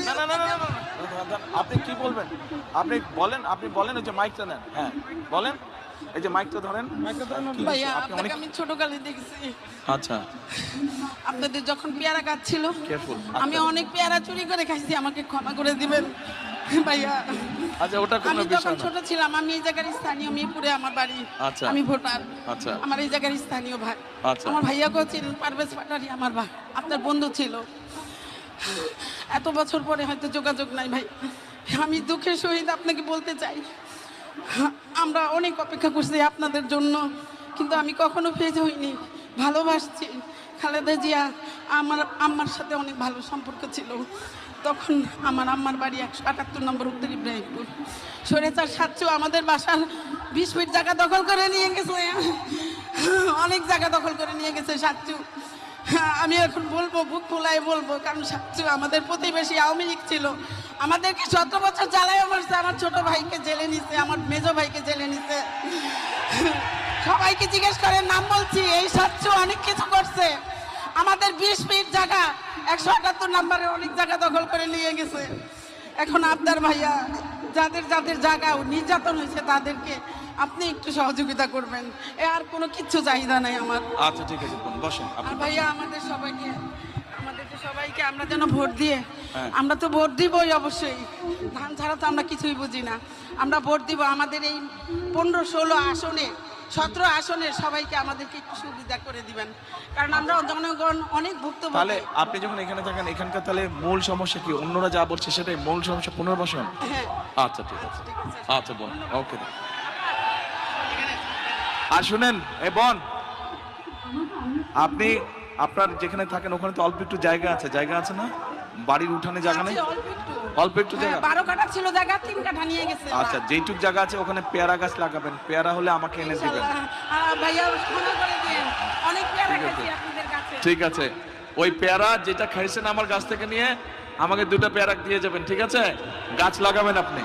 না না না না না, না, আপনি কি বলবেন? আপনি বলেন ওই যে মাইকটা নেন। হ্যাঁ বলেন, এই যে মাইকটা ধরেন। কি ভাইয়া আপনি আপনাকে অনেক আমি ছোটকালে দেখছি, আচ্ছা আপনাদের যখন পেয়ারা গাছ ছিল কেয়ারফুল। আমি অনেক পেয়ারা চুরি করে খাইছি, আমাকে ক্ষমা করে দিবেন ভাইয়া। আচ্ছা ওটা কোনো আমি বিষয় যখন না। ছোট ছিলাম, আমি এই জায়গার স্থানীয়, মিরপুরে আমার বাড়ি, আচ্ছা। আমি ভোটার। আচ্ছা। আমার এই জায়গার স্থানীয় ভাই, আচ্ছা। আমার ভাইয়াকেও চিনেন, পারভেজ পাটারি আমার ভাই, আপনার বন্ধু ছিল। এত বছর পরে হয়তো যোগাযোগ নাই ভাই, আমি দুঃখের সহিত আপনাকে বলতে চাই, আমরা অনেক অপেক্ষা করছি আপনাদের জন্য, কিন্তু আমি কখনো ফেজ হইনি, ভালোবাসছি। খালেদা জিয়া আমার আম্মার সাথে অনেক ভালো সম্পর্ক ছিল। তখন আমার আম্মার বাড়ি 178 নম্বর উত্তর ইব্রাহিমপুর। স্বৈরাচার সাচ্চু আমাদের বাসার 20 ফিট জায়গা দখল করে নিয়ে গেছে, অনেক জায়গা দখল করে নিয়ে গেছে সাচ্চু। আমি এখন বলবো, বুক ফুলায় বলবো, কারণ সাচ্চু আমাদের প্রতিবেশী, আওয়ামী লীগ ছিল, আমাদেরকে 17 বছর জ্বালায় মারছে, আমার ছোট ভাইকে জেলে নিছে, আমার মেজো ভাইকে জেলে নিছে। সবাইকে জিজ্ঞেস করে, নাম বলছি, এই সাচ্চু অনেক কিছু করছে। আমাদের 20 ফিট জায়গা 178 নম্বরে অনেক জায়গা দখল করে নিয়ে গেছে। এখন আপনার ভাইয়া যাদের যাদের জায়গা নির্যাতন হয়েছে তাদেরকে আপনি একটু সহযোগিতা করবেন, এ আর কোনো কিচ্ছু চাহিদা নাই আমার। আচ্ছা ঠিক আছে, বসেন আপনি। আর ভাইয়া আমাদের সবাইকে আমরা যেন ভোট দিয়ে, হ্যাঁ। আমরা তো ভোট দিবই অবশ্যই, ধান ছাড়া তো আমরা কিছুই বুঝি না, আমরা ভোট দিব। আমাদের এই 15-16 আসনে, 17 আসনের সবাইকে আমাদেরকে একটু সুবিধা করে দিবেন, কারণ আমরা জনগণ অনেক ভুক্তভোগী। তাহলে আপনি যখন এখানে থাকেন, এখানকার তাহলে মূল সমস্যা কি? অন্যরা যা বলছে সেটাই মূল সমস্যা, পুনর্বাসন? হ্যাঁ আচ্ছা ঠিক আছে, আচ্ছা বোন, ওকে। আর শুনেন এ বোন, আপনি আপনার যেখানে থাকেন ওখানে তো অল্প একটু জায়গা আছে না? বাড়ির উঠানে জায়গা নেই? আছে, অল্প একটু জায়গা। 12 কাঠা ছিল জায়গা, 3 কাঠা নিয়ে গেছে। আচ্ছা, যেইটুক জায়গা আছে ওখানে পেয়ারা গাছ লাগাবেন, পেয়ারা হলে আমাকে এনে দিবেন। ইনশাআল্লাহ। ভাইয়া ক্ষমা করে দিন, অনেক পেয়ারা খাইছি আপনাদের কাছে। ঠিক আছে, ওই পেয়ারা যেটা খাইছেন আমার গাছ থেকে নিয়ে আমাকে 2টা পেয়ারা দিয়ে যাবেন, ঠিক আছে? গাছ লাগাবেন আপনি।